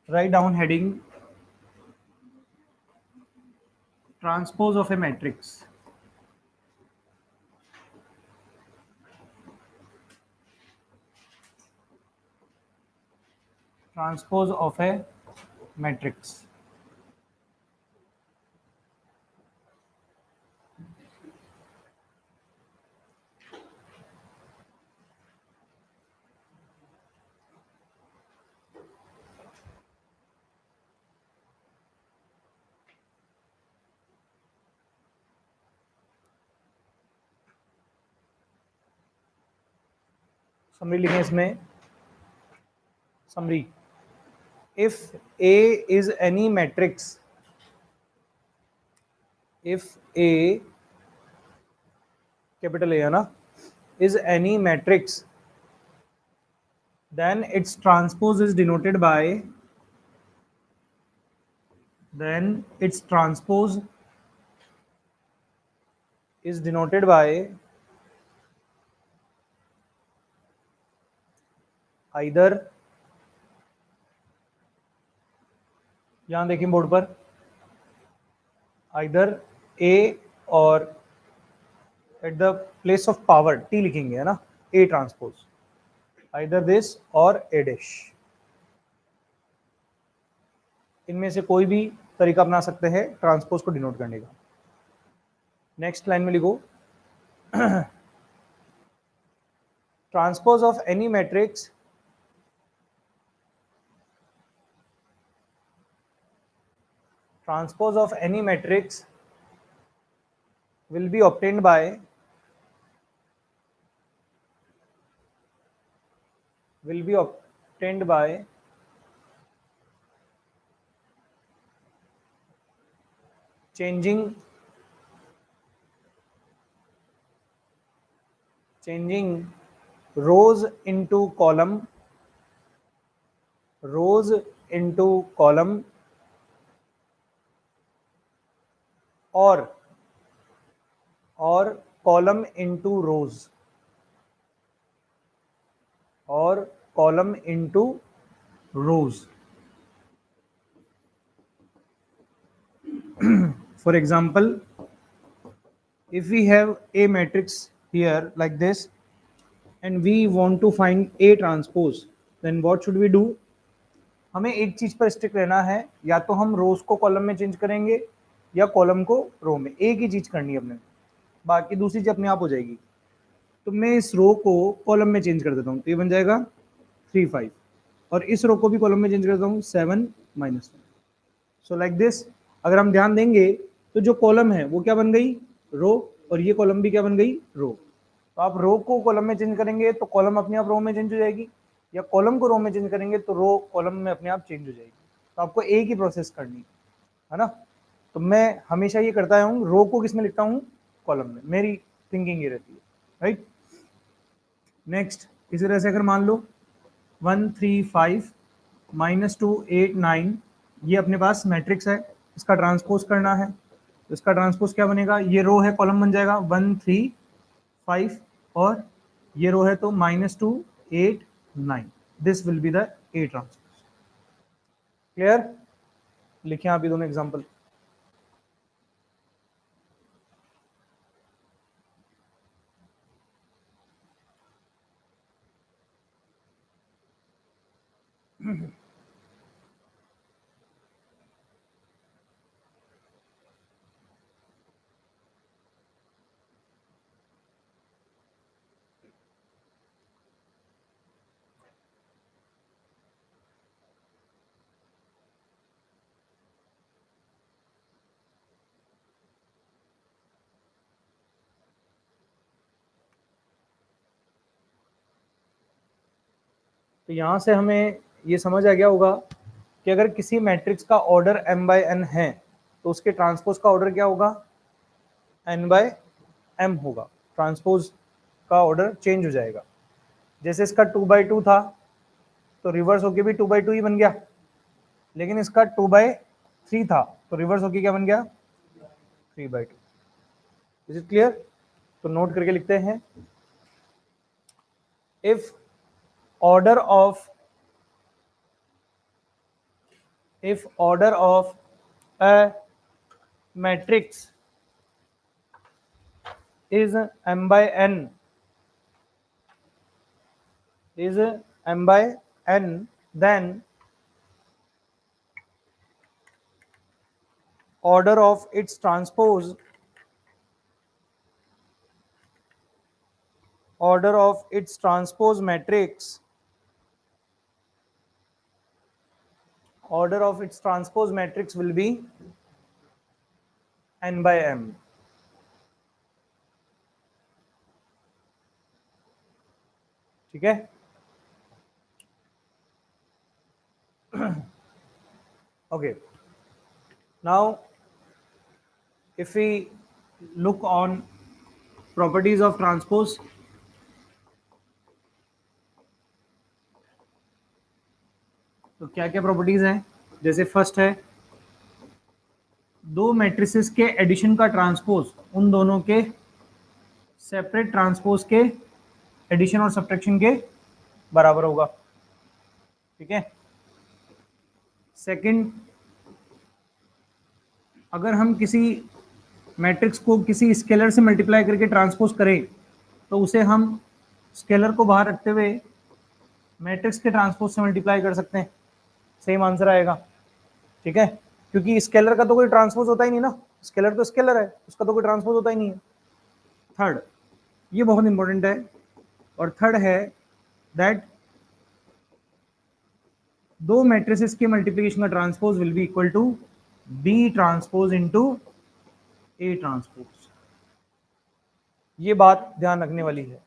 write down heading transpose of a matrix. Transpose of a matrix. Summary लिखें इसमें, summary, if A is any matrix, if A, capital A है ना, is any matrix, then its transpose is denoted by, then its transpose is denoted by either, यहां देखिए board पर, either A और at the place of power T लिखेंगे है ना, A transpose, either this और A dash, इनमें से कोई भी तरीका अपना सकते हैं ट्रांसपोज को डिनोट करने का। नेक्स्ट लाइन में लिखो, transpose of any matrix transpose of any matrix will be obtained by changing rows into column or column into rows or column into rows. For example, if we have a matrix here like this and we want to find A transpose, then what should we do? हमें एक चीज पर stick रहना है, या तो हम रोज को कॉलम में चेंज करेंगे या कॉलम को रो में, एक ही चीज करनी है अपने, बाकी दूसरी चीज अपने आप हो जाएगी। तो मैं इस रो को कॉलम में चेंज कर देता हूँ, तो ये बन जाएगा 3 5, और इस रो को भी कॉलम में चेंज कर देता हूँ 7 -1। So like this. अगर हम ध्यान देंगे तो जो कॉलम है वो क्या बन गई, रो, और ये कॉलम भी क्या बन गई, रो। तो आप रो को कॉलम में चेंज करेंगे तो कॉलम अपने आप रो में चेंज हो जाएगी, या कॉलम को रो में चेंज करेंगे तो रो कॉलम में अपने आप चेंज हो जाएगी। तो आपको एक ही प्रोसेस करनी है ना। तो मैं हमेशा ये करता हूँ, रो को किस में लिखता हूँ, कॉलम में, मेरी थिंकिंग ये रहती है, राइट। नेक्स्ट, इसी तरह से अगर मान लो 1 3 5 -2 8 9, ये अपने पास मैट्रिक्स है, इसका ट्रांसपोज करना है, तो इसका ट्रांसपोज क्या बनेगा, ये रो है, कॉलम बन जाएगा 1 3 5, और ये रो है तो -2 8 9, this will be the A transpose. Clear? लिखिए आप ये दोनों एग्जांपल। तो यहाँ से हमें ये समझ आ गया होगा कि अगर किसी मैट्रिक्स का ऑर्डर m/n है तो उसके ट्रांसपोज का ऑर्डर क्या होगा, n/m होगा। ट्रांसपोज का ऑर्डर चेंज हो जाएगा। जैसे इसका 2/2 था तो रिवर्स होके भी 2/2 ही बन गया, लेकिन इसका 2/3 था तो रिवर्स होके क्या बन गया, 3/2। Is it clear? तो नोट करके लिखते हैं, if order of if order of a matrix is m by n, is m by n, then order of its transpose, order of its transpose matrix, order of its transpose matrix will be n by m. ठीक है? Okay. Now, if we look on properties of transpose, तो क्या क्या properties हैं? जैसे first है दो matrices के एडिशन का ट्रांसपोज उन दोनों के सेपरेट ट्रांसपोज के एडिशन और सब्ट्रैक्शन के बराबर होगा. ठीक है? सेकंड, अगर हम किसी मैट्रिक्स को किसी स्केलर से मल्टीप्लाई करके ट्रांसपोज करें तो उसे हम स्केलर को बाहर रखते हुए मैट्रिक्स के ट्रांसपोज से मल्टीप्लाई कर सकते हैं. सेम आंसर आएगा. ठीक है? क्योंकि स्केलर का तो कोई ट्रांसपोज होता ही नहीं ना, स्केलर तो स्केलर है, उसका तो कोई ट्रांसपोज होता ही नहीं है. थर्ड, ये बहुत इंपॉर्टेंट है, और थर्ड है दैट दो मैट्रिसेस के मल्टीप्लिकेशन का transpose will be equal to B transpose into A transpose. ये बात ध्यान रखने वाली है.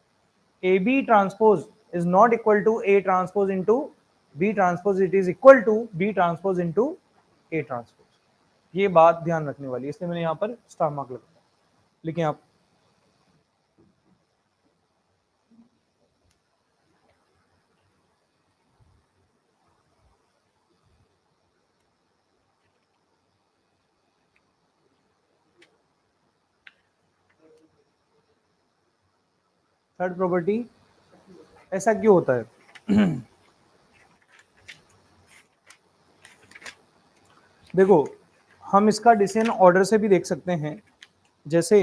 A B transpose is not equal to A transpose into B transpose, it is equal to B transpose into A transpose. ये बात ध्यान रखने वाली है, इसलिए मैंने यहां पर स्टार मार्क लगाया. लिखें आप. थर्ड प्रॉपर्टी, ऐसा क्यों होता है? देखो, हम इसका डिसीजन ऑर्डर से भी देख सकते हैं. जैसे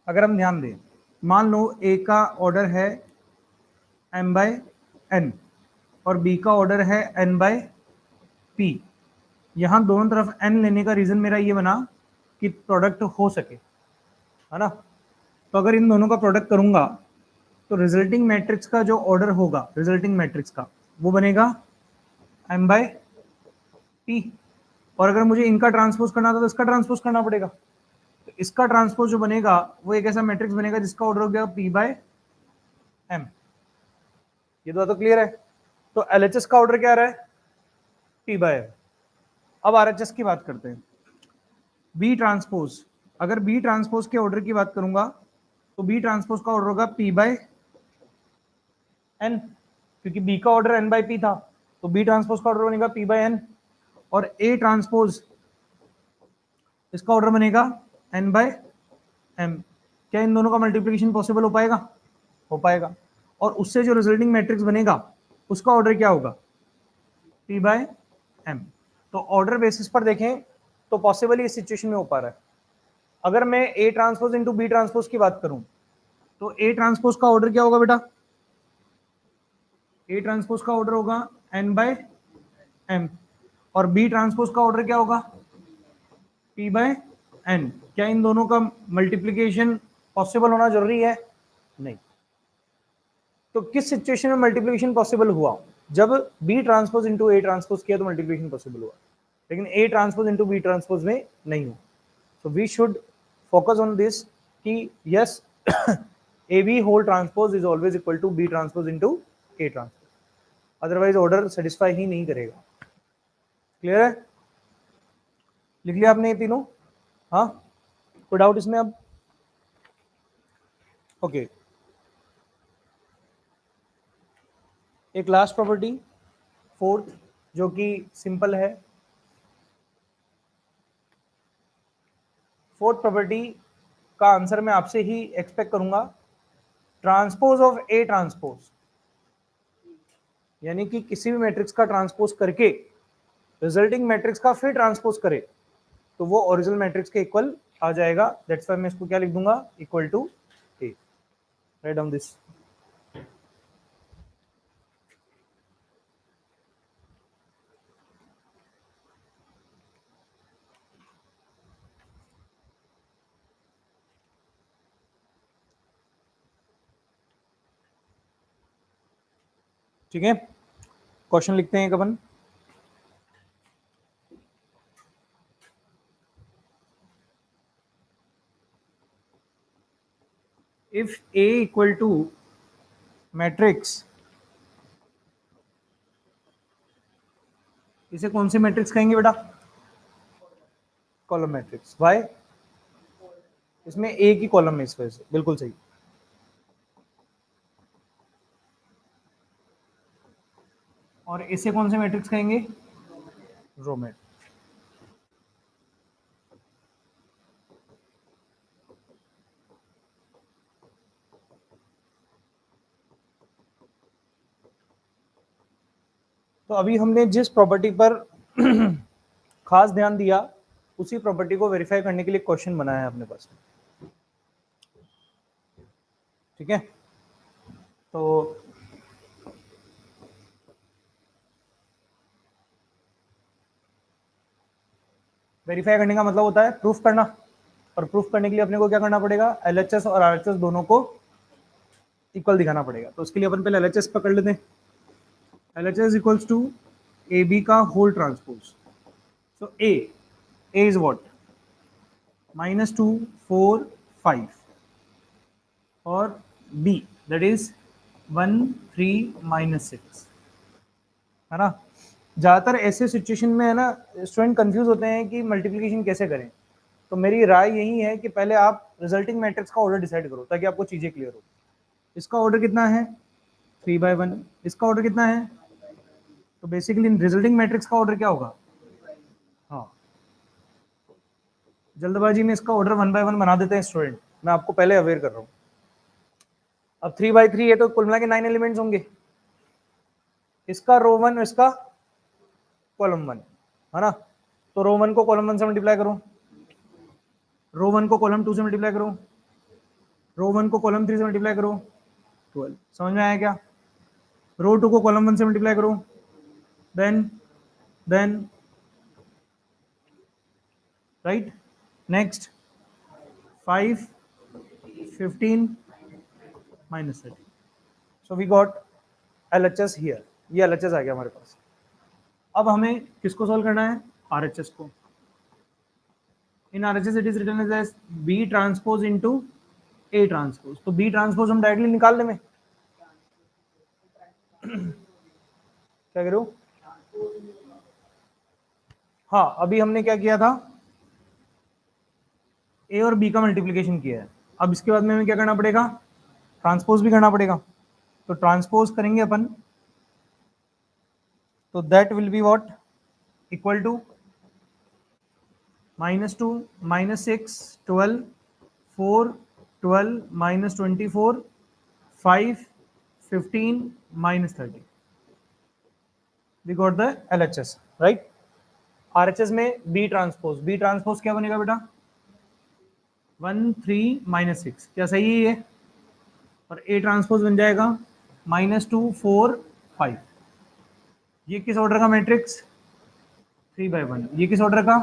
अगर हम ध्यान दें, मान लो ए का ऑर्डर है m बाय n और b का ऑर्डर है n बाय p. यहां दोनों तरफ n लेने का रीजन मेरा ये बना कि प्रोडक्ट हो सके, है ना? तो अगर इन दोनों का प्रोडक्ट करूंगा तो रिजल्टिंग मैट्रिक्स का जो ऑर्डर होगा, रिजल्टिंग मैट्रिक्स का, वो बनेगा m बाय p. और अगर मुझे इनका ट्रांसपोज करना था तो इसका ट्रांसपोज करना पड़ेगा. तो इसका ट्रांसपोज जो बनेगा वो एक ऐसा मैट्रिक्स बनेगा जिसका ऑर्डर हो गया p बाय m. ये तो क्लियर है. तो LHS का ऑर्डर क्या रहा है? p by m. अब RHS की बात करते हैं. बी ट्रांसपोज, अगर बी ट्रांसपोज के ऑर्डर की बात करूंगा तो बी ट्रांसपोज का ऑर्डर होगा p बाय n, क्योंकि b का ऑर्डर n बाय p था, तो बी ट्रांसपोज का ऑर्डर बनेगा p बाय n. और a ट्रांसपोज, इसका ऑर्डर बनेगा n बाय m. क्या इन दोनों का मल्टीप्लिकेशन पॉसिबल हो पाएगा? हो पाएगा. और उससे जो रिजल्टिंग मैट्रिक्स बनेगा उसका ऑर्डर क्या होगा? p by m. तो ऑर्डर बेसिस पर देखें तो पॉसिबल इस सिचुएशन में हो पा रहा है. अगर मैं a transpose into B transpose की बात करूं तो a ट्रांसपोज का ऑर्डर क्या होगा बेटा? a ट्रांसपोज का ऑर्डर होगा n बाय m. और b ट्रांसपोज का ऑर्डर क्या होगा? p by n. क्या इन दोनों का मल्टीप्लिकेशन पॉसिबल होना जरूरी है? नहीं. तो किस सिचुएशन में मल्टीप्लिकेशन पॉसिबल हुआ? जब b transpose into a transpose किया तो मल्टीप्लिकेशन पॉसिबल हुआ, लेकिन a transpose into b transpose में नहीं हुआ. So we should focus on this कि yes, AB whole transpose is always equal to B transpose into A transpose, otherwise order satisfy ही नहीं करेगा. क्लियर है? लिख लिया आपने ये तीनों? हाँ, कोई डाउट इसमें अब? ओके. एक लास्ट प्रॉपर्टी, फोर्थ, जो कि सिंपल है. फोर्थ प्रॉपर्टी का आंसर मैं आपसे ही एक्सपेक्ट करूंगा. ट्रांसपोज ऑफ ए ट्रांसपोज, यानी कि किसी भी मैट्रिक्स का ट्रांसपोज करके रिजल्टिंग मैट्रिक्स का फिर ट्रांसपोज करे तो वो ओरिजिनल मैट्रिक्स के इक्वल आ जाएगा। दैट्स व्हाई मैं इसको क्या लिख दूंगा, equal to A. Right down this. ठीक है, क्वेश्चन लिखते हैं एक अपन। If A equal to matrix, इसे कौन से मैट्रिक्स कहेंगे बेटा, कॉलम मैट्रिक्स। वाई, इसमें ए की कॉलम है इस वजह से, बिल्कुल सही। और इसे कौन से मैट्रिक्स कहेंगे, रो मैट्रिक्स। तो अभी हमने जिस प्रॉपर्टी पर खास ध्यान दिया उसी प्रॉपर्टी को वेरीफाई करने के लिए क्वेश्चन बनाया है अपने पास। ठीक है, तो वेरीफाई करने का मतलब होता है प्रूफ करना, और प्रूफ करने के लिए अपने को क्या करना पड़ेगा, एलएचएस और आरएचएस दोनों को इक्वल दिखाना पड़ेगा। तो उसके लिए अपन पहले एलएचएस पकड़ लेते हैं। LHS equals to A B का whole transpose. So A is what, -2 4 5, और बी दैट इज 1 3 -6, है ना। ज़्यादातर ऐसे सिचुएशन में है ना स्टूडेंट कंफ्यूज होते हैं कि मल्टीप्लिकेशन कैसे करें। तो मेरी राय यही है कि पहले आप रिजल्टिंग मैट्रिक्स का ऑर्डर डिसाइड करो ताकि आपको चीज़ें क्लियर हो। इसका ऑर्डर कितना है, 3/1। इसका ऑर्डर कितना है, तो बेसिकली रिजल्टिंग मैट्रिक्स का ऑर्डर क्या होगा, हाँ। जल्दबाजी में इसका ऑर्डर 1/1 बना देते हैं स्टूडेंट, मैं आपको पहले अवेयर कर रहा हूँ। अब 3/3 है तो कुल मिला के 9 एलिमेंट्स होंगे। इसका रो 1, इसका कॉलम 1, है ना। तो रो 1 को कॉलम 1 से मल्टीप्लाई करो, रो 1 को कॉलम 2 से मल्टीप्लाई करो, रो 1 को कॉलम 3 से मल्टीप्लाई करो, 12। समझ में आया क्या। रो 2 को कॉलम 1 से मल्टीप्लाई करो, then right, next 5 15 -30। So we got LHS here, ये एलएचएस आ गया हमारे पास। अब हमें किसको सॉल्व करना है, आरएचएस को। In RHS it is written as B transpose into A transpose. तो बी ट्रांसपोज हम डायरेक्टली निकाल लें, क्या करूं, हाँ अभी हमने क्या किया था, ए और बी का मल्टीप्लीकेशन किया है। अब इसके बाद में हमें क्या करना पड़ेगा, ट्रांसपोज भी करना पड़ेगा। तो ट्रांसपोज करेंगे अपन, तो that will be what, equal to -2 -6 12 4 12 -24 5 15 -30। We got the LHS right. RHS में बी ट्रांसपोज क्या बनेगा बेटा, 1 3 -6, क्या सही है ये। और ए ट्रांसपोज बन जाएगा -2 4 5। ये किस ऑर्डर का मैट्रिक्स, 3/1। ये किस ऑर्डर का,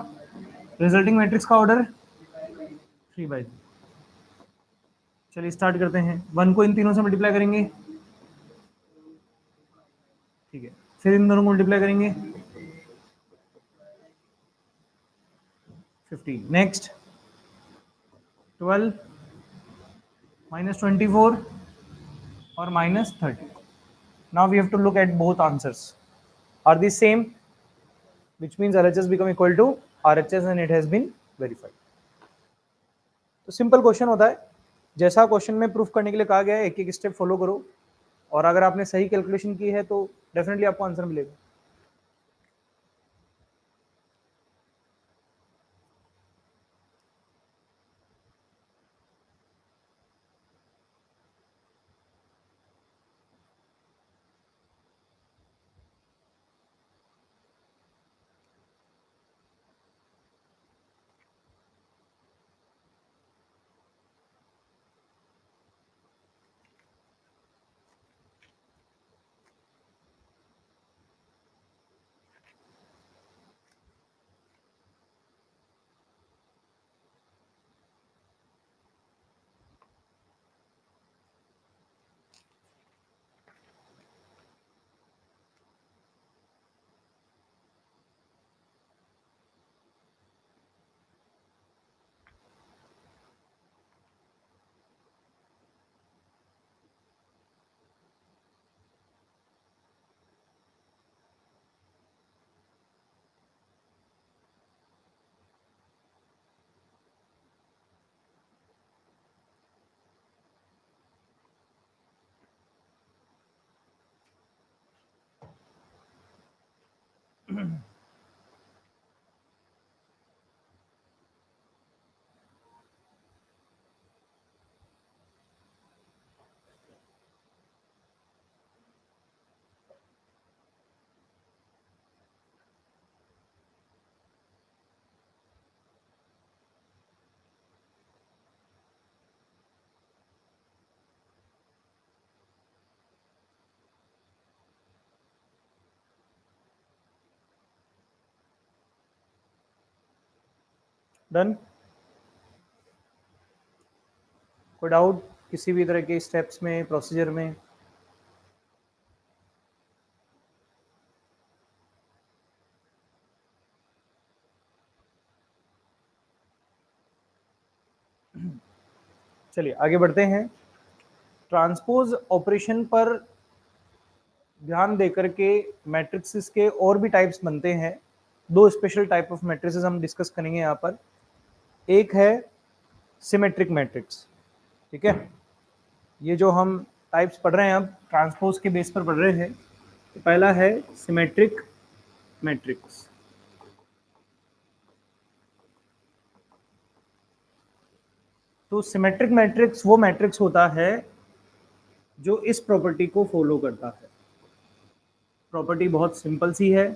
रिजल्टिंग मैट्रिक्स का ऑर्डर 3/3। चलिए स्टार्ट करते हैं। 1 को इन तीनों से मल्टीप्लाई करेंगे, ठीक है, फिर इन दोनों को मल्टीप्लाई करेंगे 15, नेक्स्ट 12 -24 और -30। Now we have to look at both answers, are the same, which means LHS become equal to RHS and it has been verified। तो सिंपल क्वेश्चन होता है, जैसा क्वेश्चन में प्रूफ करने के लिए कहा गया है एक एक स्टेप फॉलो करो, और अगर आपने सही कैलकुलेशन की है तो डेफिनेटली आपको आंसर मिलेगा। डन? कोई डाउट किसी भी तरह के स्टेप्स में, प्रोसीजर में? चलिए आगे बढ़ते हैं। ट्रांसपोज ऑपरेशन पर ध्यान देकर के मैट्रिक्सेस के और भी टाइप्स बनते हैं। दो स्पेशल टाइप ऑफ मैट्रिसेस हम डिस्कस करेंगे यहाँ पर। एक है सिमेट्रिक मैट्रिक्स, ठीक है। ये जो हम टाइप्स पढ़ रहे हैं अब ट्रांसपोज के बेस पर पढ़ रहे हैं। तो पहला है सिमेट्रिक मैट्रिक्स। तो सिमेट्रिक मैट्रिक्स वो मैट्रिक्स होता है जो इस प्रॉपर्टी को फॉलो करता है। प्रॉपर्टी बहुत सिंपल सी है,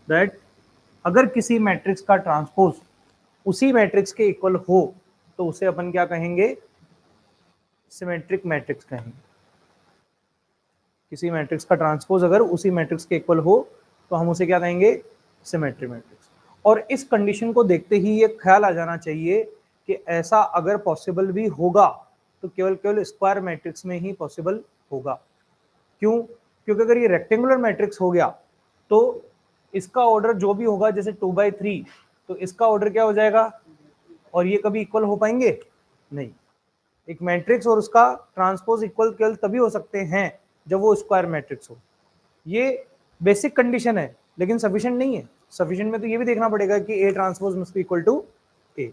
दैट अगर किसी मैट्रिक्स का ट्रांसपोज उसी मैट्रिक्स के इक्वल हो तो उसे अपन क्या कहेंगे? सिमेट्रिक मैट्रिक्स कहेंगे। किसी मैट्रिक्स का ट्रांसपोज अगर उसी मैट्रिक्स के इक्वल हो तो हम उसे क्या कहेंगे? Symmetric matrix. और इस कंडीशन को देखते ही ये ख्याल आ जाना चाहिए कि ऐसा अगर पॉसिबल भी होगा तो केवल केवल स्क्वायर मैट्रिक्स में ही पॉसिबल होगा। क्यों? क्योंकि अगर ये रेक्टेंगुलर मैट्रिक्स हो गया तो इसका ऑर्डर जो भी होगा, जैसे 2/3, तो इसका ऑर्डर क्या हो जाएगा? और ये कभी इक्वल हो पाएंगे? नहीं। एक मैट्रिक्स और उसका ट्रांसपोज इक्वल केवल तभी हो सकते हैं जब वो स्क्वायर मैट्रिक्स हो। ये बेसिक कंडीशन है लेकिन सफिशिएंट नहीं है। सफिशिएंट में तो ये भी देखना पड़ेगा कि A transpose must be equal to A.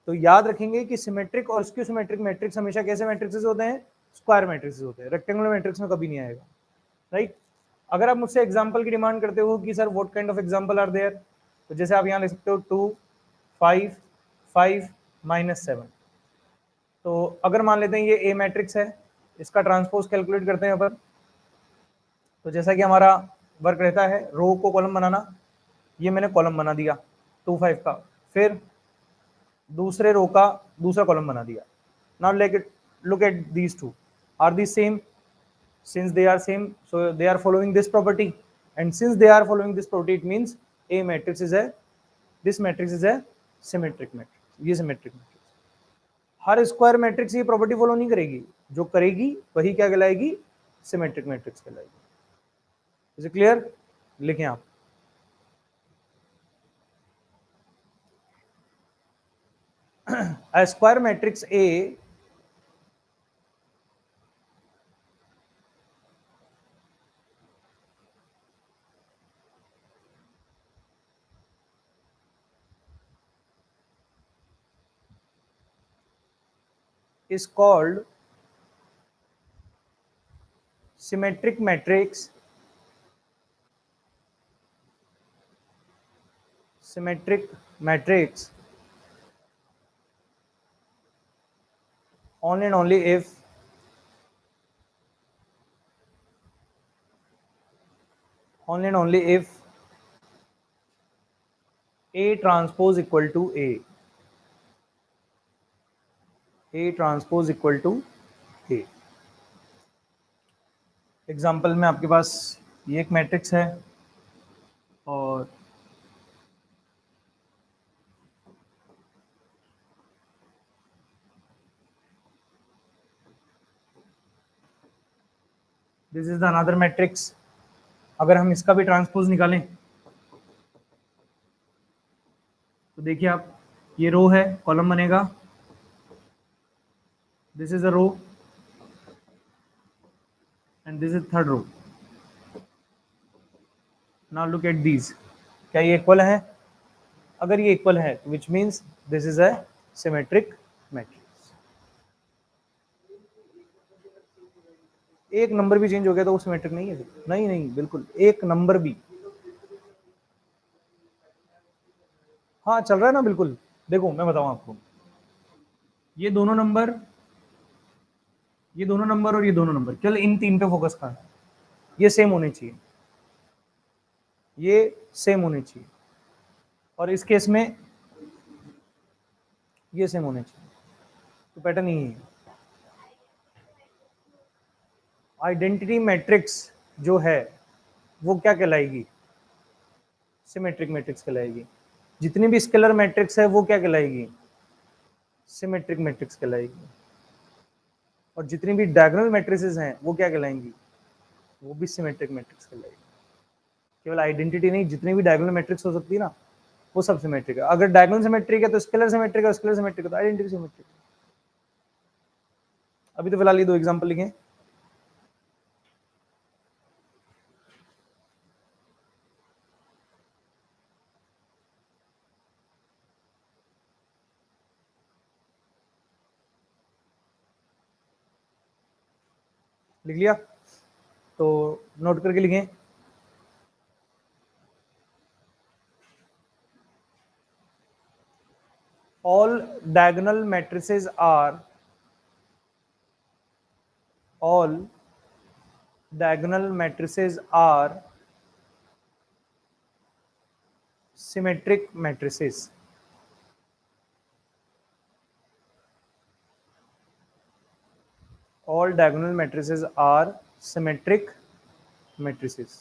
तो याद रखेंगे कि सिमेट्रिक और स्क्यू सिमेट्रिक मैट्रिक्स हमेशा कैसे मैट्रिक्सेस होते हैं? स्क्वायर मैट्रिक्सेस होते हैं। रेक्टेंगुलर मैट्रिक्स में कभी नहीं आएगा, राइट? अगर आप मुझसे एग्जांपल की डिमांड करते हो कि sir what kind of example are there, तो जैसे आप यहाँ लिख सकते हो 2 5 5 -7। तो अगर मान लेते हैं ये ए मैट्रिक्स है, इसका ट्रांसपोज कैलकुलेट करते हैं अपन। तो जैसा कि हमारा वर्क रहता है रो को कॉलम बनाना, ये मैंने कॉलम बना दिया 2 5 का, फिर दूसरे रो का दूसरा कॉलम बना दिया। Now look at these two, are these same? Since they are same, so they are following this property, and since they are following this property, it means a matrix is a this matrix is a symmetric matrix. ये symmetric matrix। हर square matrix ये property follow नहीं करेगी, जो करेगी वही क्या कहलाएगी? सिमेट्रिक मैट्रिक्स कहलाएगी। Is it clear? लिखें आप। A square matrix A is called symmetric matrix, symmetric matrix only and only if only and only if A transpose equal to A, A transpose equal to A। Example में आपके पास ये एक matrix है और this is the another matrix. अगर हम इसका भी ट्रांसपोज निकालें तो देखिए आप, ये रो है, कॉलम बनेगा, this is a row and this is third row. Now look at these, क्या ये इक्वल है? अगर ये इक्वल है which means this is a symmetric matrix. एक नंबर भी चेंज हो गया तो वो सिमेट्रिक नहीं है? नहीं नहीं, बिल्कुल एक नंबर भी। हाँ चल रहा है ना, बिल्कुल। देखो मैं बताऊं आपको, ये दोनों नंबर, ये दोनों नंबर और ये दोनों नंबर, चल इन तीन पे फोकस कर, ये सेम होने चाहिए, ये सेम होने चाहिए, और इस केस में ये सेम होने चाहिए। तो पैटर्न यही है। आइडेंटिटी मैट्रिक्स जो है वो क्या कहलाएगी? सिमेट्रिक मैट्रिक्स कहलाएगी। जितनी भी स्केलर मैट्रिक्स है वो क्या कहलाएगी? सिमेट्रिक मैट्रिक्स कहलाएगी। और जितनी भी डायगोनल मैट्रिसेस हैं वो क्या कहलाएंगी? वो भी सिमेट्रिक मैट्रिक्स कहलाएगी। केवल आइडेंटिटी नहीं, जितनी भी डायगोनल मैट्रिक्स हो सकती है ना, वो सब सिमेट्रिक है। अगर डायगोनल सिमेट्रिक है तो स्केलर सिमेट्रिक है, स्केलर सिमेट्रिक है तो आइडेंटिटी सिमेट्रिक है। अभी तो फिलहाल ये दो एग्जांपल लिखे। लिख लिया? तो नोट करके लिखें। all diagonal matrices are all diagonal matrices are symmetric matrices. All diagonal matrices are symmetric matrices.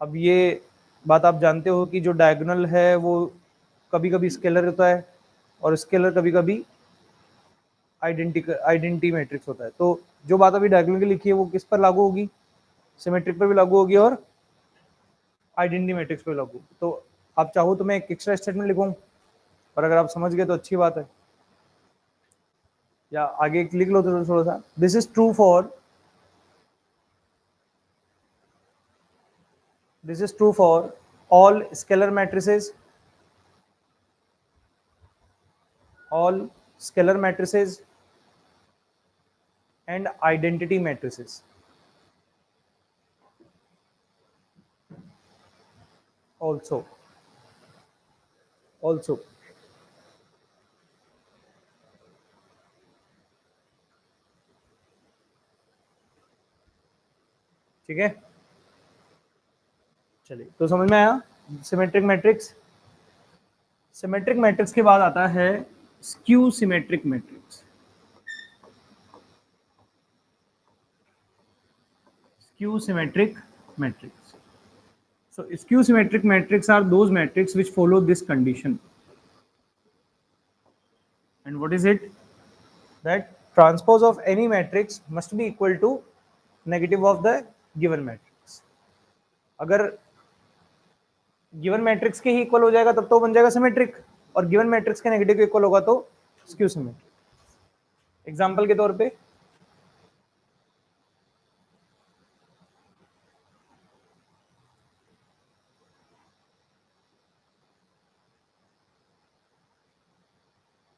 अब ये बात आप जानते हो कि जो डायगोनल है वो कभी कभी स्केलर होता है और स्केलर कभी कभी आइडेंटिटी मैट्रिक्स होता है। तो जो बात अभी डायगोनल की लिखी है वो किस पर लागू होगी? सिमेट्रिक पर भी लागू होगी और आइडेंटिटी मैट्रिक्स पर लागू। तो आप चाहो तो मैं एक एक्स्ट्रा स्टेटमेंट लिखूं, और अगर आप समझ गए तो अच्छी बात है, या आगे लिख लो तो थोड़ा सा। This is true for, this is true for all scalar matrices, all scalar matrices and identity matrices. Also ठीक है, चलिए तो समझ में आया सिमेट्रिक मैट्रिक्स। सिमेट्रिक मैट्रिक्स के बाद आता है skew symmetric matrix. Skew symmetric matrix. So skew symmetric matrix are those matrices which follow this condition. And what is it? That transpose of any matrix must be equal to negative of the given matrix. अगर given matrix के ही equal हो जाएगा तब तो बन जाएगा symmetric, और given matrix के नेगेटिव के इक्वल होगा तो स्क्यू सिमेट्रिक। एग्जांपल के तौर पे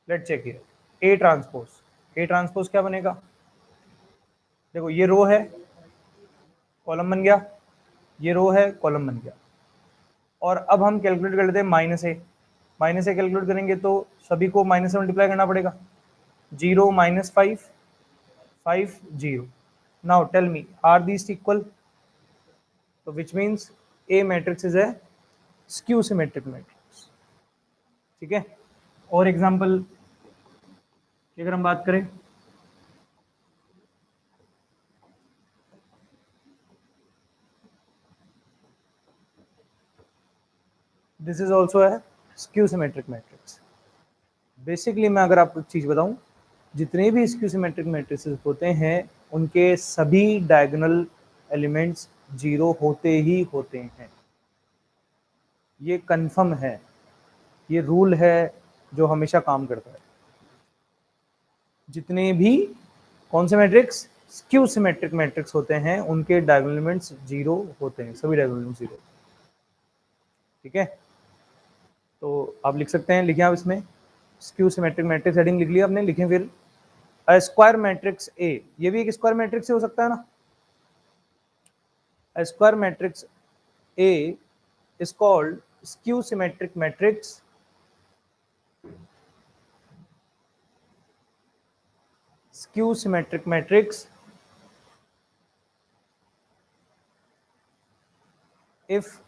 let's check here A transpose. A transpose क्या बनेगा? देखो ये रो है, कॉलम बन गया, ये रो है, कॉलम बन गया। और अब हम कैलकुलेट कर लेते हैं माइनस ए। माइनस ए कैलकुलेट करेंगे तो सभी को माइनस से मल्टीप्लाई करना पड़ेगा। 0 minus 5 5 0। Now tell me are these equal? तो which means A matrix is a skew symmetric matrix. ठीक है, और एग्जांपल की अगर हम बात करें, दिस इज ऑल्सो है स्क्यू सिमेट्रिक मैट्रिक्स। बेसिकली मैं अगर आपको एक चीज बताऊं, जितने भी स्क्यू सिमेट्रिक मैट्रिसेस होते हैं उनके सभी डायगोनल एलिमेंट्स 0 होते ही होते हैं। ये कंफर्म है, ये रूल है जो हमेशा काम करता है। जितने भी कौन से मैट्रिक्स स्क्यू सिमेट्रिक मैट्रिक्स होते हैं उनके डायगोनल एलिमेंट्स 0 होते हैं, सभी डायगोनल एलिमेंट्स 0। ठीक है, तो आप लिख सकते हैं, लिखिए आप इसमें स्क्यू सिमेट्रिक मैट्रिक्स हेडिंग लिख लिया आपने, लिखें फिर अ स्क्वायर मैट्रिक्स ए। ये भी एक स्क्वायर मैट्रिक्स से हो सकता है ना। A square matrix A is called skew symmetric matrix skew symmetric matrix if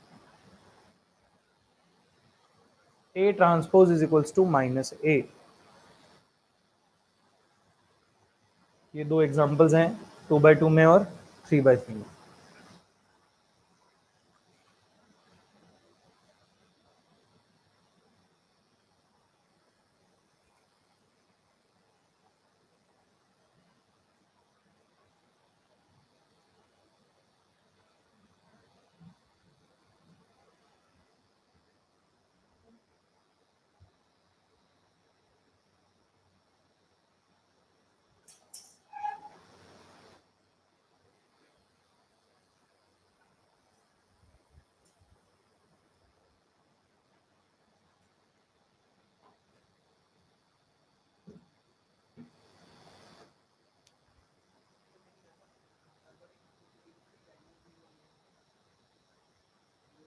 A transpose is equals to minus A। ये दो एग्जांपल्स हैं 2x2 में और 3x3 में।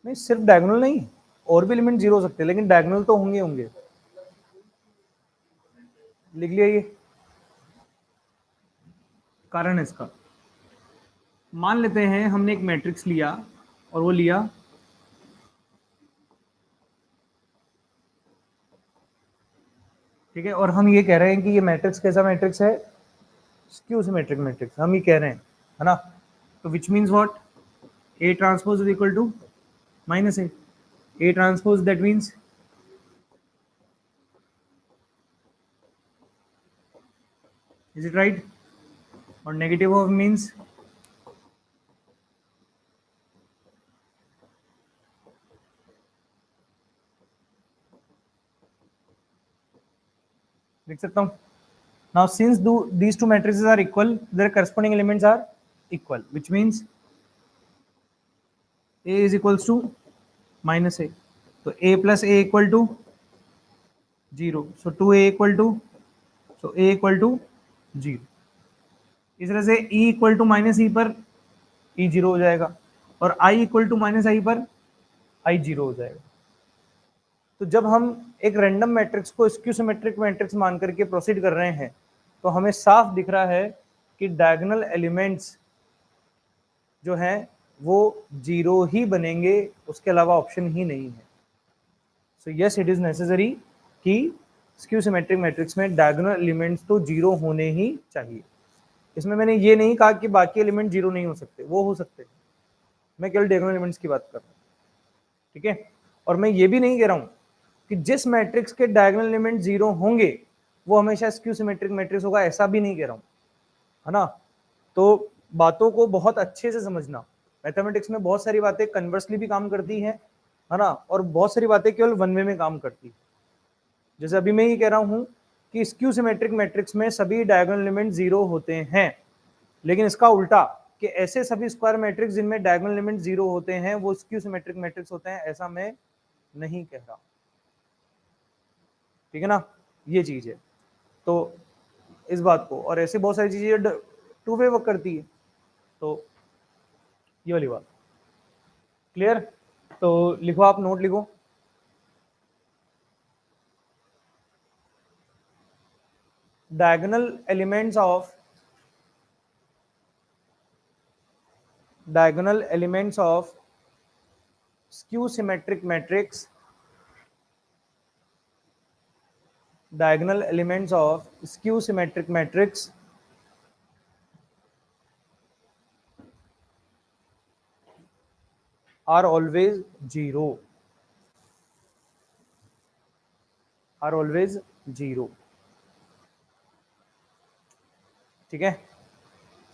नहीं, सिर्फ डायगोनल नहीं, और भी एलिमेंट जीरो हो सकते हैं, लेकिन डायगोनल तो होंगे होंगे। लिख लिया ये कारण इसका। मान लेते हैं हमने एक मैट्रिक्स लिया और वो लिया ठीक है, और हम ये कह रहे हैं कि ये मैट्रिक्स कैसा मैट्रिक्स है, स्क्यू सिमेट्रिक मैट्रिक्स हम ये कह रहे हैं, है ना। तो which means what, A transpose is equal to minus A। A transpose that means is it right? और negative of means लिख सकता हूँ। Now since these two matrices are equal, their corresponding elements are equal, which means A is equals to minus A। तो A plus A equal to 0, so 2A equal to, so A equal to 0। इस तरह से E equal to minus ई पर E 0 हो जाएगा, और I equal to minus आई पर I 0 हो जाएगा। तो जब हम एक रैंडम मैट्रिक्स को स्क्यू सिमेट्रिक मैट्रिक्स मान करके प्रोसीड कर रहे हैं, तो हमें साफ दिख रहा है कि डायगोनल एलिमेंट्स जो हैं वो जीरो ही बनेंगे, उसके अलावा ऑप्शन ही नहीं है। So yes, it is necessary कि स्क्यू सिमेट्रिक मैट्रिक्स में डायगोनल एलिमेंट्स तो जीरो होने ही चाहिए। इसमें मैंने ये नहीं कहा कि बाकी एलिमेंट जीरो नहीं हो सकते, वो हो सकते हैं, मैं केवल डायगोनल एलिमेंट्स की बात कर रहा हूँ, ठीक है। और मैं ये भी नहीं कह रहा हूँ कि जिस मैट्रिक्स के डायगोनल एलिमेंट जीरो होंगे वो हमेशा स्क्यू सिमेट्रिक मैट्रिक्स होगा, ऐसा भी नहीं कह रहा हूँ, है ना। तो बातों को बहुत अच्छे से समझना, मैथमेटिक्स में बहुत सारी बातें कन्वर्सली भी काम करती है ना, और बहुत सारी बातें केवल वन वे में काम करती है। जैसे अभी मैं ये कह रहा हूँ कि स्क्यू सिमेट्रिक मैट्रिक्स में सभी डायगोनल एलिमेंट जीरो होते हैं, लेकिन इसका उल्टा कि ऐसे सभी स्क्वायर मैट्रिक्स जिनमें डायगोनल एलिमेंट जीरो होते हैं वो स्क्यू सिमेट्रिक मैट्रिक्स होते हैं, ऐसा मैं नहीं कह रहा, ठीक है ना। ये चीज है, तो इस बात को, और ऐसे बहुत सारी चीजें टू वे वर्क करती है, तो ये वाली बात क्लियर। तो लिखो, आप नोट लिखो, diagonal elements of skew symmetric matrix, diagonal elements of skew symmetric matrix are always zero, are always zero, ठीक है।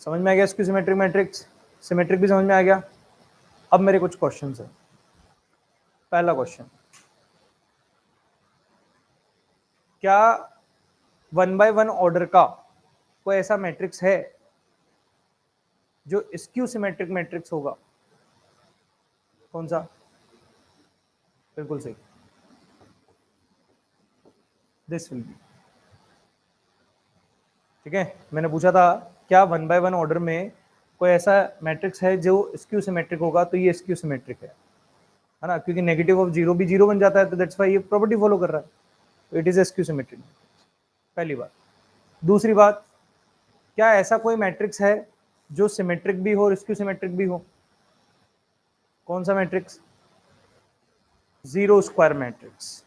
समझ में आ गया स्क्यू सिमेट्रिक मैट्रिक्स, सिमेट्रिक भी समझ में आ गया। अब मेरे कुछ क्वेश्चंस हैं। पहला क्वेश्चन, क्या 1 by 1 ऑर्डर का कोई ऐसा मैट्रिक्स है जो स्क्यू सिमेट्रिक मैट्रिक्स होगा? कौन सा? बिल्कुल सही, दिस विल बी, ठीक है। मैंने पूछा था क्या 1 by 1 ऑर्डर में कोई ऐसा मैट्रिक्स है जो स्क्यू सिमेट्रिक होगा, तो ये स्क्यू सिमेट्रिक है ना, क्योंकि नेगेटिव ऑफ जीरो भी जीरो बन जाता है, तो दैट्स व्हाई ये प्रॉपर्टी फॉलो कर रहा है, तो it is a skew symmetric, पहली बात। दूसरी बात, क्या ऐसा कोई मैट्रिक्स है जो सिमेट्रिक भी हो और स्क्यू सिमेट्रिक भी हो? कौन सा matrix? Zero square matrix.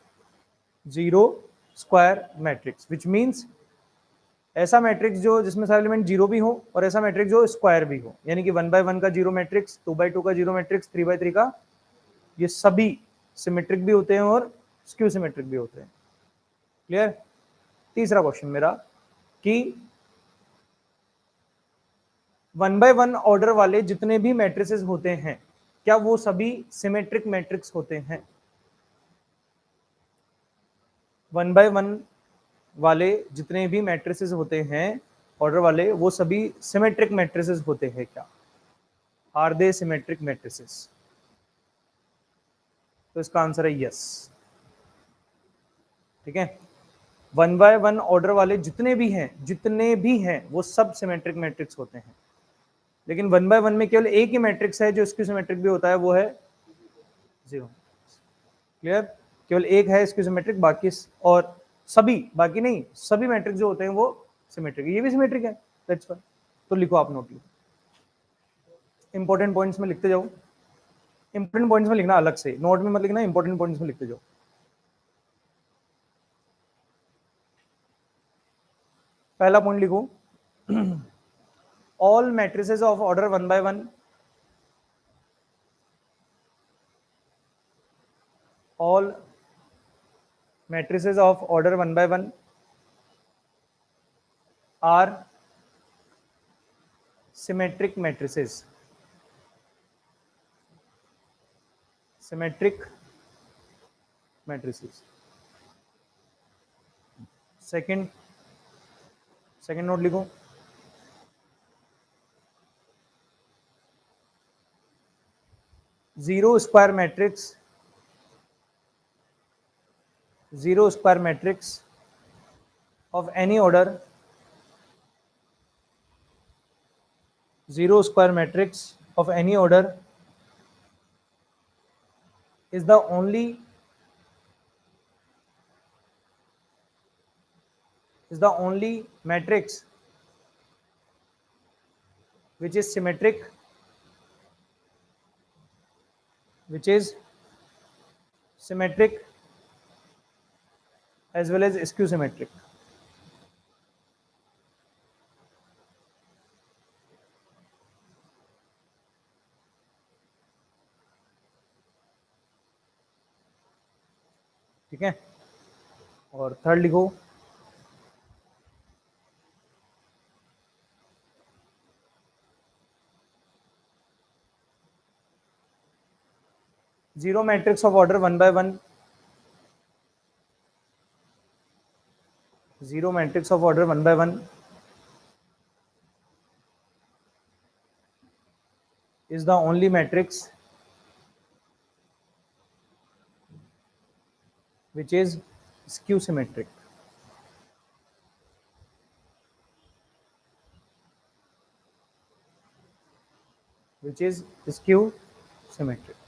Zero square matrix which means ऐसा मैट्रिक्स जो जिसमें सारे एलिमेंट जीरो भी हो और ऐसा मैट्रिक्स जो स्क्वायर भी हो, यानी कि 1/1 का जीरो मैट्रिक्स, 2/2 का जीरो मैट्रिक्स, 3/3 का, ये सभी सिमेट्रिक भी होते हैं और स्क्यू सिमेट्रिक भी होते हैं। क्लियर? तीसरा क्वेश्चन मेरा कि 1/1 ऑर्डर वाले जितने भी मैट्रिसेस होते हैं क्या वो सभी सिमेट्रिक मैट्रिक्स होते हैं? 1/1 वाले जितने भी मैट्रिसेस होते हैं ऑर्डर वाले, वो सभी सिमेट्रिक मैट्रिसेस होते हैं क्या? Are they symmetric matrices? तो इसका आंसर है यस। ठीक है, 1/1 ऑर्डर वाले जितने भी हैं वो सब सिमेट्रिक मैट्रिक्स होते हैं, लेकिन 1/1 में केवल एक ही मैट्रिक्स है जो स्क्यू सिमेट्रिक भी होता है, वो है जीरो। क्लियर? केवल एक है स्क्यू सिमेट्रिक, बाकी और सभी, बाकी नहीं, सभी मैट्रिक्स जो होते हैं वो सिमेट्रिक। ये भी सिमेट्रिक है, दैट्स व्हाई। तो लिखो, आप नोट लिखो, इंपॉर्टेंट पॉइंट्स में लिखते जाओ। इंपॉर्टेंट पॉइंट्स में लिखना अलग से, नोट में मत लिखना, इंपॉर्टेंट पॉइंट्स में लिखते जाओ। पहला पॉइंट लिखो, all matrices of order 1/1, all matrices of order 1/1 are symmetric matrices. Symmetric matrices. Second note लिखो, zero square matrix of any order, zero square matrix of any order is the only matrix which is symmetric, as well as skew symmetric. ठीक है, और third लिखो, zero matrix of order 1/1, zero matrix of order 1/1 is the only matrix which is skew symmetric. Which is skew symmetric.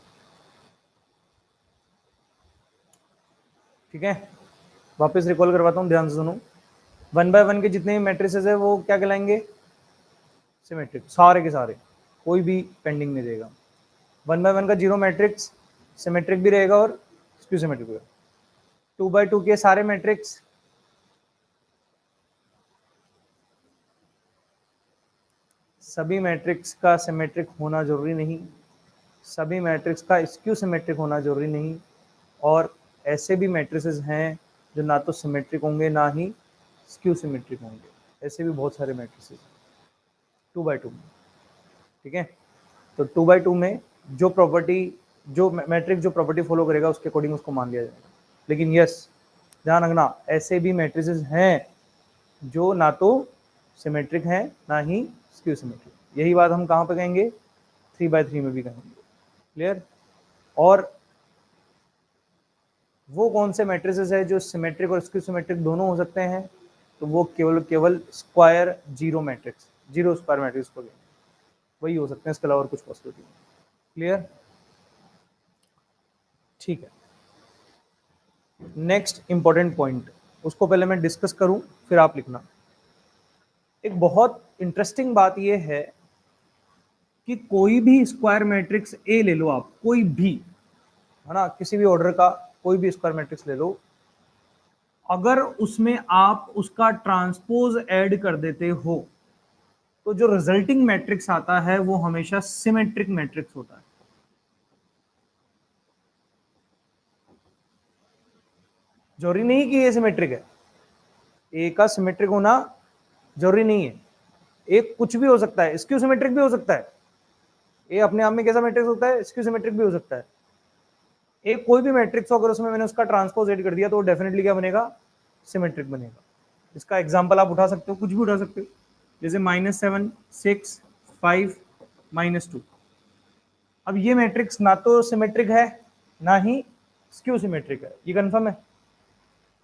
ठीक है, वापस recall करवाता हूँ, ध्यान से सुनो। 1/1 के जितने भी मैट्रिसेस है वो क्या कहलाएंगे? सिमेट्रिक, सारे के सारे, कोई भी पेंडिंग नहीं रहेगा। 1/1 का जीरो मैट्रिक्स सिमेट्रिक भी रहेगा और स्क्यू सिमेट्रिक भी रहेगा। 2/2 के सारे मैट्रिक्स सभी मैट्रिक्स का सिमेट्रिक होना जरूरी नहीं, सभी मैट्रिक्स का स्क्यू सिमेट्रिक होना जरूरी नहीं, और ऐसे भी मैट्रिसेस हैं जो ना तो सिमेट्रिक होंगे ना ही स्क्यू सिमेट्रिक होंगे, ऐसे भी बहुत सारे मैट्रिसेस 2/2 में। ठीक है, तो 2/2 में जो प्रॉपर्टी, जो मैट्रिक्स जो प्रॉपर्टी फॉलो करेगा उसके अकॉर्डिंग उसको मान लिया जाएगा। लेकिन यस, ध्यान रखना, ऐसे भी मैट्रिसेस हैं जो ना तो सिमेट्रिक हैं ना ही स्क्यू सिमेट्रिक। यही बात हम कहाँ पे कहेंगे? 3/3 में भी कहेंगे। क्लियर? और वो कौन से मैट्रिसेस है जो सिमेट्रिक और स्क्यू सिमेट्रिक दोनों हो सकते हैं? तो वो केवल square zero matrix, zero square matrix को वही हो सकते हैं, इसके अलावा और कुछ पॉसिबिलिटी नहीं। क्लियर? ठीक है, नेक्स्ट इंपॉर्टेंट पॉइंट, उसको पहले मैं डिस्कस करूं फिर आप लिखना। एक बहुत इंटरेस्टिंग बात यह है कि कोई भी स्क्वायर मैट्रिक्स ए ले लो आप, कोई भी, है ना, किसी भी ऑर्डर का कोई भी स्क्वायर मैट्रिक्स ले लो, अगर उसमें आप उसका ट्रांसपोज ऐड कर देते हो तो जो रिजल्टिंग मैट्रिक्स आता है वो हमेशा सिमेट्रिक मैट्रिक्स होता है। जरूरी नहीं कि ये सिमेट्रिक है, ए का सिमेट्रिक होना जरूरी नहीं है, एक कुछ भी हो सकता है, स्क्यू सिमेट्रिक भी हो सकता है। ए अपने आप में कैसा मैट्रिक्स होता है, स्क्यू सिमेट्रिक भी हो सकता है। एक कोई भी मैट्रिक्स हो, अगर उसमें मैंने उसका ट्रांसपोज ऐड कर दिया तो वो डेफिनेटली क्या बनेगा, सिमेट्रिक बनेगा। इसका एग्जांपल आप उठा सकते हो, कुछ भी उठा सकते हो, जैसे -7 6 5 -2। अब ये मैट्रिक्स ना तो सिमेट्रिक है ना ही स्क्यू सिमेट्रिक है, ये कंफर्म है।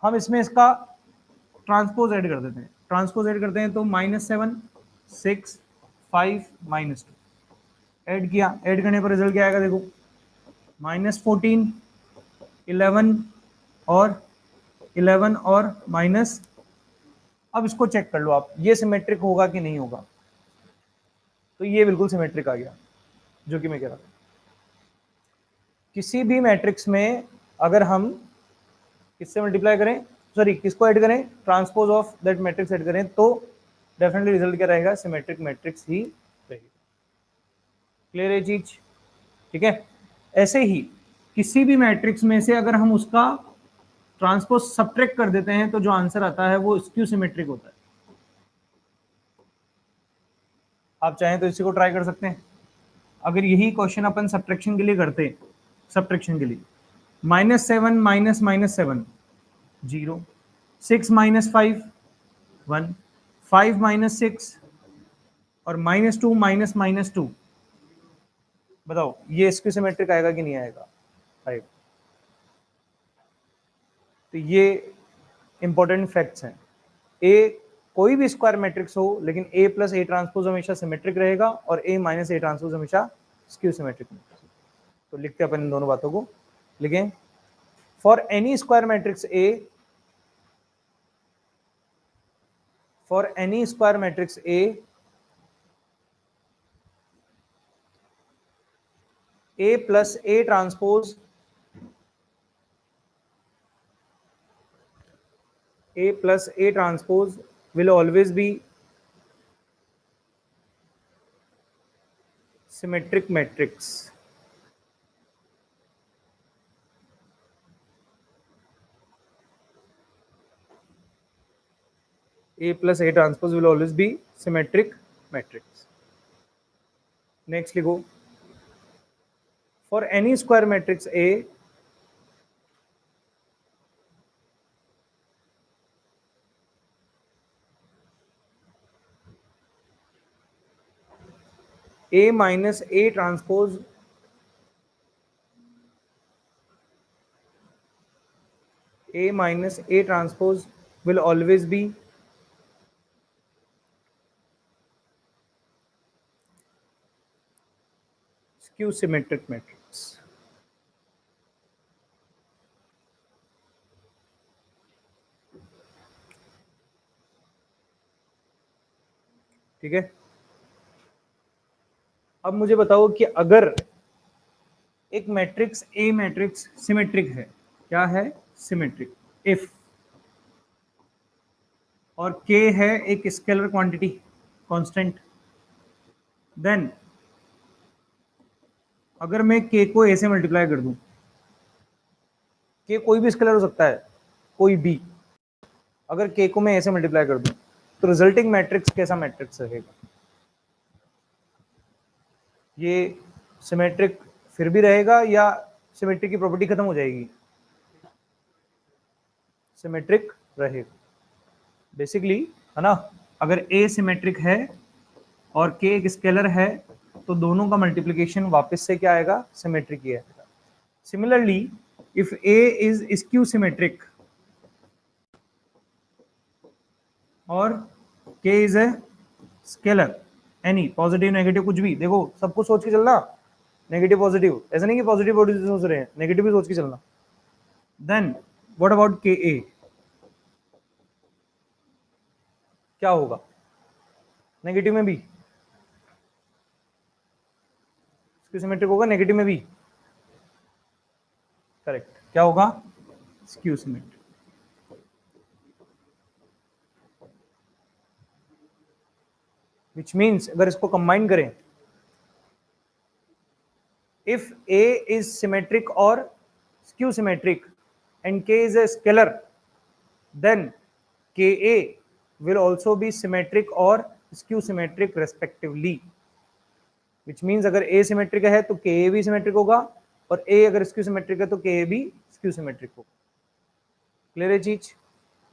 हम इसमें इसका ट्रांसपोज ऐड कर देते हैं, ट्रांसपोज ऐड करते हैं तो -7 6 5 -2 ऐड किया, ऐड करने पर रिजल्ट क्या आएगा, देखो -14 11 और 11 और माइनस। अब इसको चेक कर लो आप, ये सिमेट्रिक होगा कि नहीं होगा, तो ये बिल्कुल सिमेट्रिक आ गया, जो कि मैं कह रहा था। किसी भी मैट्रिक्स में अगर हम किससे मल्टीप्लाई करें, सॉरी किसको ऐड करें, transpose of that matrix add करें, तो डेफिनेटली रिजल्ट क्या रहेगा, सिमेट्रिक मैट्रिक्स ही रहेगा। क्लियर है चीज, ठीक है। ऐसे ही किसी भी मैट्रिक्स में से अगर हम उसका ट्रांसपोज सब्ट्रैक्ट कर देते हैं तो जो आंसर आता है वो स्क्यू सिमेट्रिक होता है। आप चाहें तो इसी को ट्राई कर सकते हैं। अगर यही क्वेश्चन अपन सब्ट्रैक्शन के लिए करते, सब्ट्रैक्शन के लिए -7 -7 0, 6 -5 1, 5 -6 और -2 -2, बताओ ये स्क्यू सिमेट्रिक आएगा कि नहीं आएगा, आएगा। तो ये इंपॉर्टेंट फैक्ट्स हैं। ए कोई भी स्क्वायर मैट्रिक्स हो, लेकिन ए प्लस ए ट्रांसपोज हमेशा सिमेट्रिक रहेगा और ए माइनस ए ट्रांसपोज हमेशा स्क्यू सिमेट्रिक। तो लिखते हैं अपन इन दोनों बातों को, लिखें for N E square matrix A, for N E square matrix A plus A transpose, A plus A transpose will always be symmetric matrix. A plus A transpose will always be symmetric matrix. Next लिखो, for any square matrix A minus A transpose A minus A transpose will always be skew symmetric matrix. ठीक है। अब मुझे बताओ कि अगर एक matrix A matrix symmetric है, क्या है, सिमेट्रिक, इफ, और k है एक स्केलर क्वांटिटी कांस्टेंट, देन अगर मैं k को a से मल्टीप्लाई कर दूं, k कोई भी स्केलर हो सकता है, कोई भी, अगर k को मैं a से मल्टीप्लाई कर दूं तो रिजल्टिंग मैट्रिक्स कैसा मैट्रिक्स रहेगा, ये सिमेट्रिक फिर भी रहेगा या सिमेट्रिक की प्रॉपर्टी खत्म हो जाएगी, सिमेट्रिक रहेगा बेसिकली, है ना। अगर a सिमेट्रिक है और k एक स्केलर है तो दोनों का मल्टीप्लिकेशन वापस से क्या आएगा, सिमेट्रिक ही आएगा। Similarly if a is skew symmetric और k is a scalar, any, positive negative कुछ भी, देखो सब कुछ सोच के चलना, नेगेटिव पॉजिटिव, ऐसा नहीं कि पॉजिटिव पॉजिटिव सोच रहे हैं, नेगेटिव भी सोच के चलना। देन व्हाट अबाउट के ए, क्या होगा, नेगेटिव में भी स्क्यू सिमेट्रिक होगा, नेगेटिव में भी करेक्ट, क्या होगा, स्क्यू सिमेट्रिक। विच मीन्स अगर इसको कंबाइन करें, if A is symmetric or skew symmetric and K is a scalar, then Ka will also be symmetric or skew symmetric respectively. Which means अगर A symmetric है तो Ka भी symmetric होगा, और A अगर skew symmetric है तो Ka भी skew symmetric होगा। क्लियर है चीज?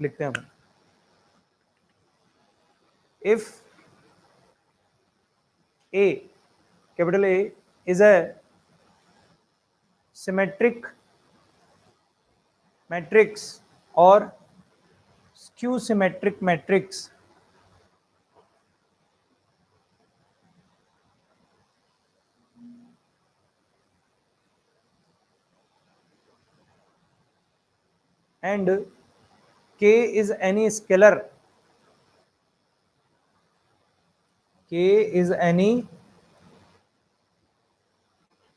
लिखते हैं अपन, if A, capital A is a symmetric matrix or skew symmetric matrix, and K is any scalar, K is any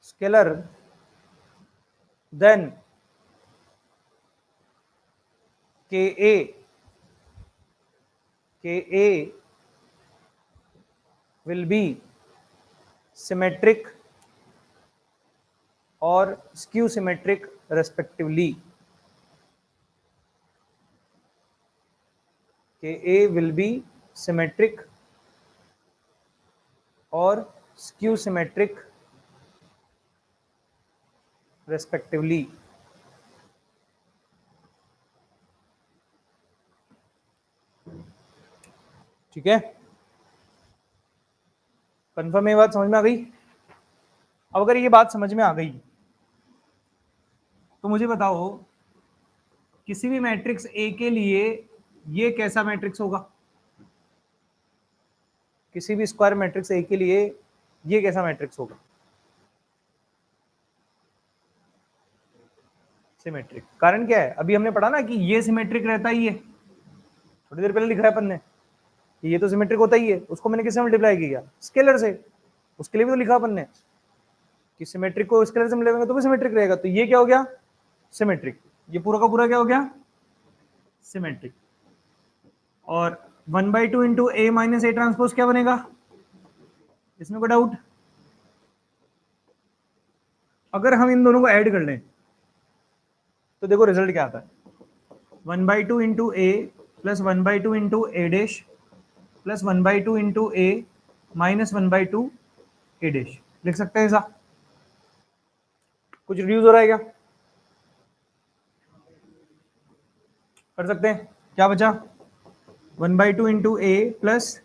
scalar, then Ka will be symmetric or skew symmetric respectively. Ka will be symmetric or skew symmetric respectively. ठीक है, confirm ये बात समझ में आ गई? अब अगर ये बात समझ में आ गई तो मुझे बताओ, किसी भी मैट्रिक्स ए के लिए ये कैसा मैट्रिक्स होगा? किसी भी स्क्वायर मैट्रिक्स ए के लिए ये कैसा मैट्रिक्स होगा? सिमेट्रिक। कारण क्या है? अभी हमने पढ़ा ना कि ये सिमेट्रिक रहता ही है, थोड़ी देर पहले लिखा है अपन ने, ये तो सिमेट्रिक होता ही है। उसको मैंने किससे मल्टीप्लाई किया? स्केलर से। उसके लिए भी तो लिखा अपन ने कि सिमेट्रिक को स्केलर से मिलाएंगे तो भी सिमेट्रिक रहेगा। तो ये क्या हो गया? सिमेट्रिक। ये पूरा का पूरा क्या हो गया? सिमेट्रिक। और 1/2 into A minus A transpose क्या बनेगा? इसमें कोई डाउट? अगर हम इन दोनों को ऐड कर लें तो देखो रिजल्ट क्या आता है। 1/2 into A plus 1/2 into A dash plus 1/2 into A minus 1/2 A dash. लिख सकते हैं ऐसा? कुछ रिड्यूस हो रहा है क्या? कर सकते हैं। क्या बचा? 1/2 into A plus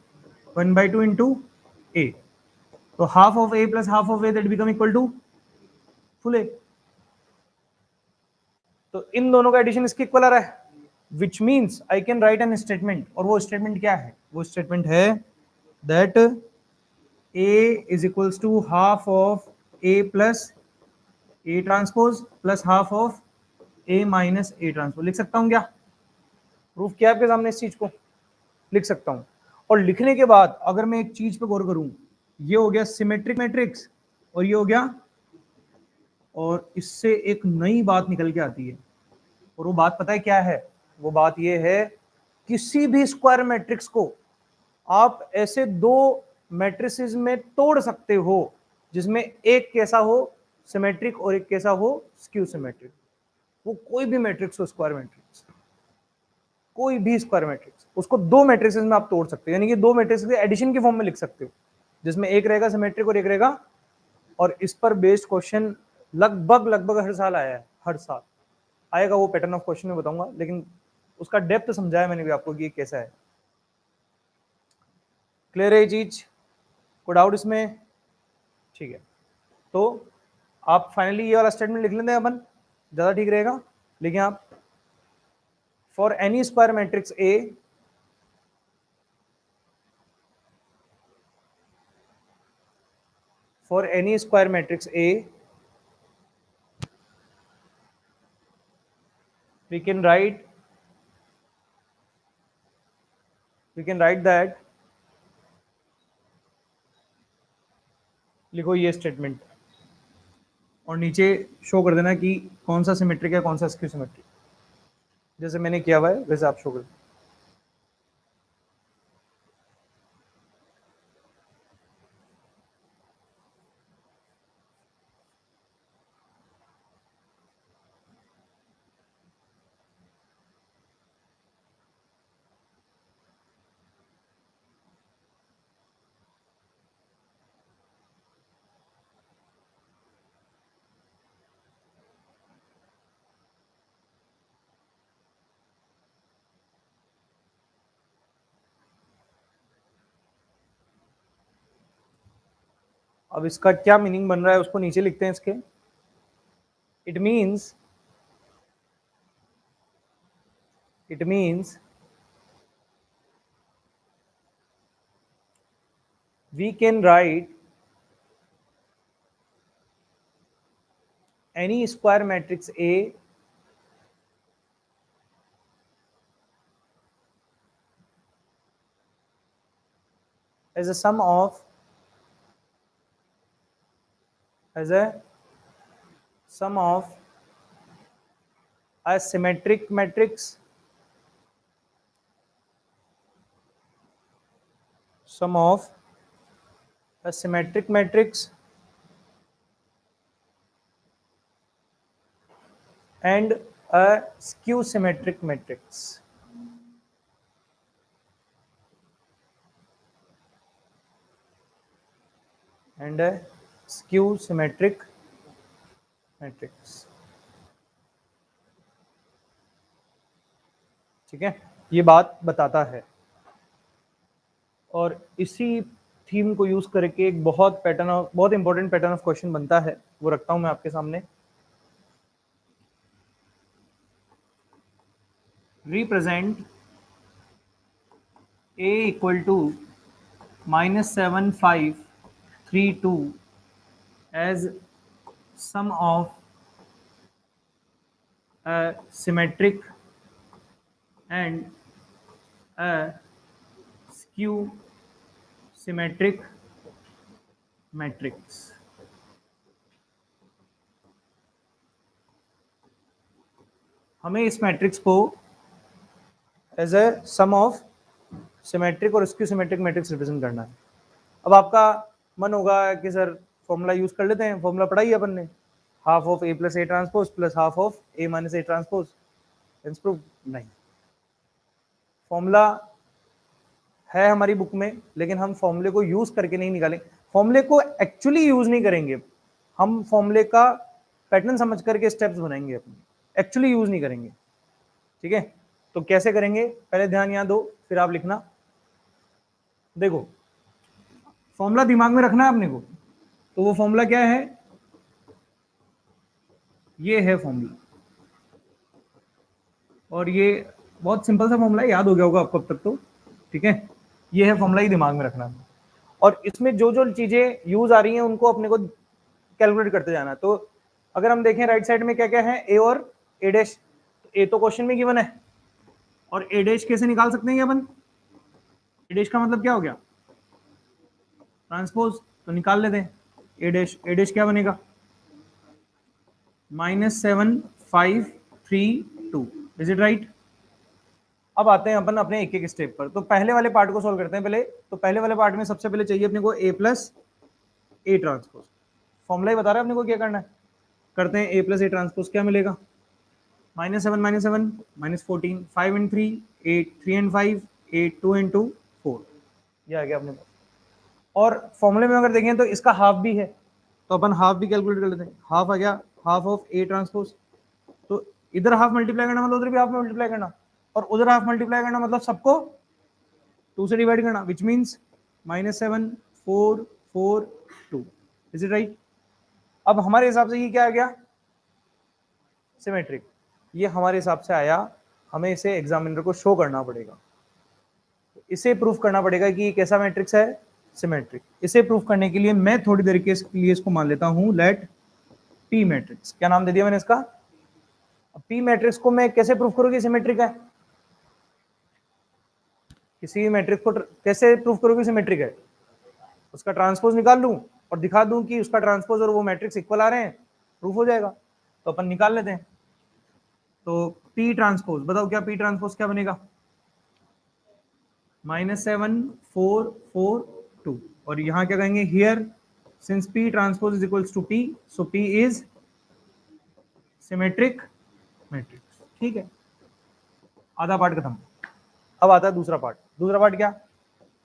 1/2 into A, तो half of A plus half of A that become equal to full A. तो इन दोनों का एडिशन इसके इक्वल आ रहा है, which means I can write an statement. और वो स्टेटमेंट क्या है? वो स्टेटमेंट है that A is equals to half of A plus A transpose plus half of A minus A transpose. लिख सकता हूं क्या? प्रूफ किया आपके सामने इस चीज को, लिख सकता हूं। और लिखने के बाद अगर मैं एक चीज पे गौर करूं, ये हो गया सिमेट्रिक मैट्रिक्स और ये हो गया, और इससे एक नई बात निकल के आती है। और वो बात पता है क्या है? वो बात ये है, किसी भी स्क्वायर मैट्रिक्स को आप ऐसे दो मैट्रिसेस में तोड़ सकते हो जिसमें एक कैसा हो? सिमेट्रिक, और एक कैसा हो? Skew symmetric. वो कोई भी मैट्रिक्स हो, स्क्वायर मैट्रिक्स, कोई भी स्क्वायर मैट्रिक्स, उसको दो मैट्रिसेस में आप तोड़ सकते हो, यानी कि दो मैट्रिसेस के एडिशन की फॉर्म में लिख सकते हो, जिसमें एक रहेगा सिमेट्रिक और एक रहेगा। और इस पर बेस्ड क्वेश्चन लगभग लगभग हर साल आया है, हर साल आएगा। वो पैटर्न ऑफ क्वेश्चन में बताऊंगा, लेकिन उसका डेप्थ समझाया मैंने भी आपको कि ये कैसा है। क्लियर है ये चीज? कोई डाउट इसमें? ठीक है, तो आप फाइनली ये वाला स्टेटमेंट लिख लेते हैं अपन, ज्यादा ठीक रहेगा। लिखें आप, for N E square matrix A for any square matrix A, we can write that लिखो ये स्टेटमेंट और नीचे शो कर देना कि कौन सा सिमेट्रिक है, कौन सा स्क्यू सिमेट्रिक। जैसे मैंने किया हुआ है वैसे आप शो कर देना। अब इसका क्या मीनिंग बन रहा है उसको नीचे लिखते हैं इसके। It means we can write any square matrix A as a sum of a symmetric matrix, sum of a symmetric matrix and a skew symmetric matrix. And a skew symmetric matrix. ठीक है, ये बात बताता है। और इसी theme को use करके एक बहुत इंपॉर्टेंट पैटर्न ऑफ क्वेश्चन बनता है, वो रखता हूं मैं आपके सामने। Represent A equal to -7532 as sum of a symmetric and a skew symmetric matrix. हमें इस मैट्रिक्स को as a sum of symmetric और स्क्यू सिमेट्रिक मैट्रिक्स रिप्रेजेंट करना है। अब आपका मन होगा कि सर फॉर्मूला यूज कर लेते हैं, फॉर्मूला पढ़ा ही अपन ने, half of A plus A transpose plus half of A minus A transpose. Proof नहीं, फॉर्मूला है हमारी बुक में, लेकिन हम फॉर्मूले को यूज करके नहीं निकालेंगे, फॉर्मूले को एक्चुअली यूज नहीं करेंगे हम, फॉर्मूले का पैटर्न समझ करके स्टेप्स बनाएंगे अपने, एक्चुअली यूज नहीं करेंगे। ठीक है, तो कैसे करेंगे पहले ध्यान यहाँ दो, फिर आप लिखना। देखो फॉर्मूला दिमाग में रखना है अपने को, तो वो फॉर्मूला क्या है, ये है फॉर्मूला, और ये बहुत सिंपल सा फॉर्मूला है, याद हो गया होगा आपको अब तक तो। ठीक है, ये है फॉर्मूला, ही दिमाग में रखना, और इसमें जो जो चीजें यूज आ रही हैं उनको अपने को कैलकुलेट करते जाना। तो अगर हम देखें राइट साइड में क्या क्या है, ए और ए डैश, ए तो क्वेश्चन में गिवन है, और ए डैश कैसे निकाल सकते हैं अपन, ए डैश का मतलब क्या हो गया, ट्रांसपोज, तो निकाल लेते हैं। ए डैश क्या बनेगा, -7532, इज इट राइट। अब आते हैं अपन अपने एक एक स्टेप पर। तो पहले वाले पार्ट को सॉल्व करते हैं पहले। तो पहले वाले पार्ट में सबसे पहले चाहिए अपने को ए प्लस ए ट्रांसपोज, फॉर्मूला ही बता रहा है अपने को क्या करना है। करते हैं ए प्लस ए ट्रांसपोज, क्या मिलेगा, -7 -7 -14, 5 and 3 8, 3 and 5 8, 2 and 2 4, ये आ गया अपने पास। और फॉर्मूले में अगर देखें तो इसका हाफ भी है, तो अपन हाफ भी कैलकुलेट कर लेते हैं। हाफ आ गया हाफ ऑफ ए ट्रांसपोज, तो इधर हाफ मल्टीप्लाई करना मतलब उधर भी हाफ मल्टीप्लाई करना, और उधर हाफ मल्टीप्लाई करना मतलब सबको 2 से डिवाइड करना, which means -7 4 4 2, is it right. अब हमारे हिसाब से ये क्या आ गया, सिमेट्रिक, ये हमारे हिसाब से आया, हमें इसे एग्जामिनर को शो करना पड़ेगा, इसे प्रूफ करना पड़ेगा कि ये कैसा मैट्रिक्स है, सिमेट्रिक। इसे प्रूफ करने के लिए मैं थोड़ी देर के लिए इसको मान लेता हूं लेट पी मैट्रिक्स, क्या नाम दे दिया मैंने इसका, पी मैट्रिक्स को मैं कैसे प्रूफ करूंगी सिमेट्रिक है, किसी मैट्रिक्स को कैसे प्रूफ करोगे सिमेट्रिक है, उसका ट्रांसपोज निकाल लूं, और दिखा दूं कि उसका ट्रांसपोज और वो मैट्रिक्स इक्वल आ रहे हैं, प्रूफ हो जाएगा। तो अपन निकाल लेते हैं। तो पी ट्रांसपोज बताओ क्या, पी ट्रांसपोज क्या बनेगा, -7 4 4 2। और यहां क्या कहेंगे, here since P transpose is equals to P, so P is symmetric matrix. ठीक है, आधा पार्ट खत्म। अब आता है दूसरा पार्ट। दूसरा पार्ट क्या,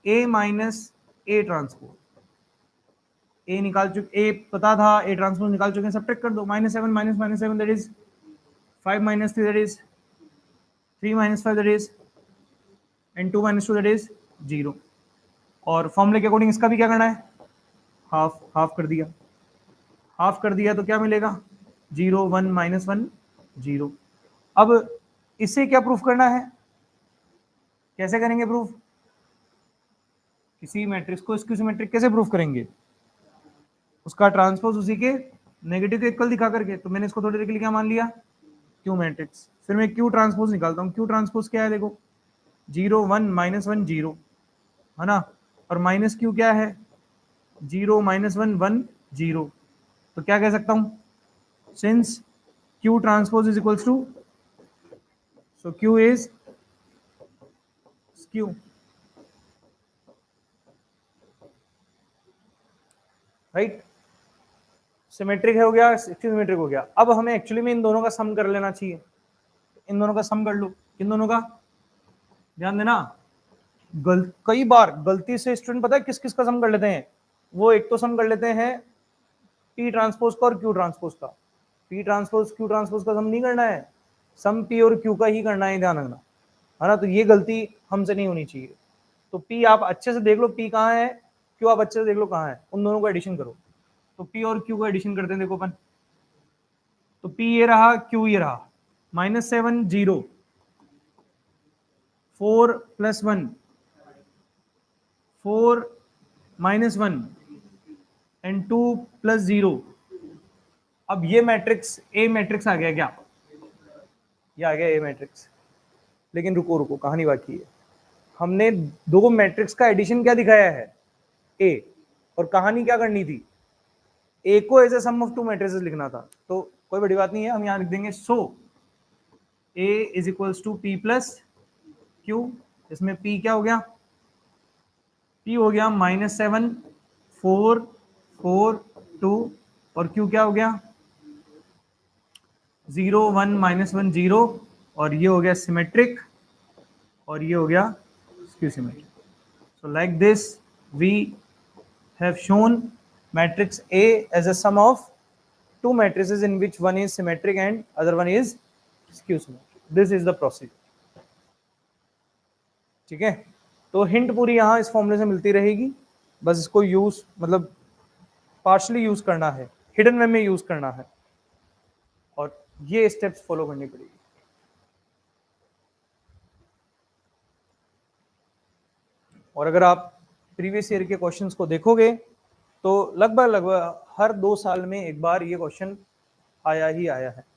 ए माइनस ए ट्रांसपोज। ए निकाल चुके, ए पता था, ए ट्रांसपोज निकाल चुके हैं, सब्ट्रैक्ट कर दो। -7 -7 that is 5 - 3 that is 3 - 5 that is and 2 - 2 that is 0। और फॉर्मूले के अकॉर्डिंग इसका भी क्या करना है, हाफ, हाफ कर दिया। हाफ कर दिया तो क्या मिलेगा, 0 1 -1 0। अब इसे क्या प्रूफ करना है, कैसे करेंगे प्रूफ, किसी मैट्रिक्स को स्क्यू सिमेट्रिक कैसे प्रूफ करेंगे, उसका ट्रांसपोज उसी के नेगेटिव के इक्वल दिखा करके। तो मैंने इसको थोड़ी देर के लिए क्या मान लिया, क्यू मैट्रिक्स। फिर मैं क्यू ट्रांसपोज निकालता हूँ। क्यू ट्रांसपोज क्या है, देखो 0 1 -1 0 है ना, और माइनस क्यू क्या है, 0 -1 1 0। तो क्या कह सकता हूं, since Q transpose is equals to, so Q is skew, right. Symmetric हो गया, सिमेट्रिक हो गया। अब हमें एक्चुअली में इन दोनों का सम कर लेना चाहिए। इन दोनों का सम कर लो। किन दोनों का, ध्यान देना। कई बार गलती से स्टूडेंट पता है किस किस का सम कर लेते हैं, वो एक तो सम कर लेते हैं पी ट्रांसपोज का और क्यू ट्रांसपोज का। पी ट्रांसपोज क्यू ट्रांसपोज का सम नहीं करना है, सम पी और क्यू का ही करना है, ध्यान रखना, है ना। तो ये गलती हमसे नहीं होनी चाहिए। तो पी आप अच्छे से देख लो पी कहाँ है, क्यू आप अच्छे से देख लो कहाँ है, उन दोनों को एडिशन करो। तो पी और क्यू को एडिशन करते हैं, देखो अपन। तो पी ये रहा, क्यू ये रहा। -7 0, 4 + 1 4 -1 एंड 2 + 0। अब ये मैट्रिक्स ए मैट्रिक्स आ गया क्या, ये आ गया ए मैट्रिक्स। लेकिन रुको रुको, कहानी बाकी है। हमने दो मैट्रिक्स का एडिशन क्या दिखाया है, ए, और कहानी क्या करनी थी, ए को as a sum of two matrices लिखना था। तो कोई बड़ी बात नहीं है, हम यहां लिख देंगे so A is equals to P plus Q. इसमें पी क्या हो गया, पी हो गया -7 4 4 2, और क्यू क्या हो गया 0 1 -1 0, और ये हो गया सिमेट्रिक, और ये हो गया skew symmetric. So like this we have shown matrix A as a sum of two matrices in which one is symmetric and other one is skew symmetric. This is the procedure. ठीक है, तो hint पूरी यहाँ इस फॉर्मूले से मिलती रहेगी, बस इसको यूज मतलब पार्शली यूज करना है, हिडन वे में यूज करना है, और ये स्टेप्स फॉलो करनी पड़ेगी। और अगर आप प्रीवियस ईयर के क्वेश्चंस को देखोगे तो लगभग लगभग हर 2 साल में एक बार ये क्वेश्चन आया ही आया है।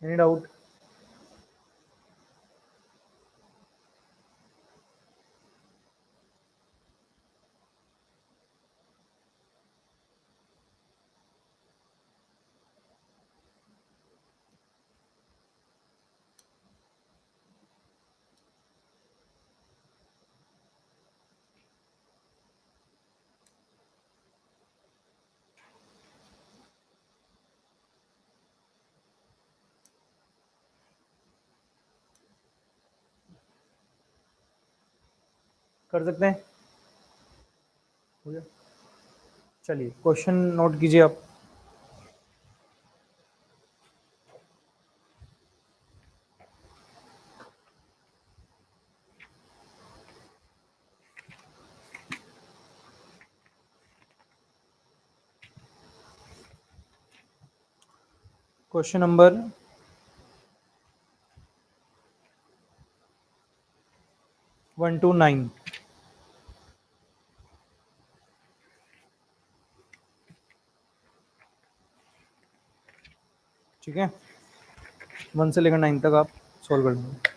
Any doubt? कर सकते हैं? हो गया? चलिए क्वेश्चन नोट कीजिए आप। Question number 129। ठीक है, 1 से लेकर 9 तक आप सॉल्व कर लेंगे।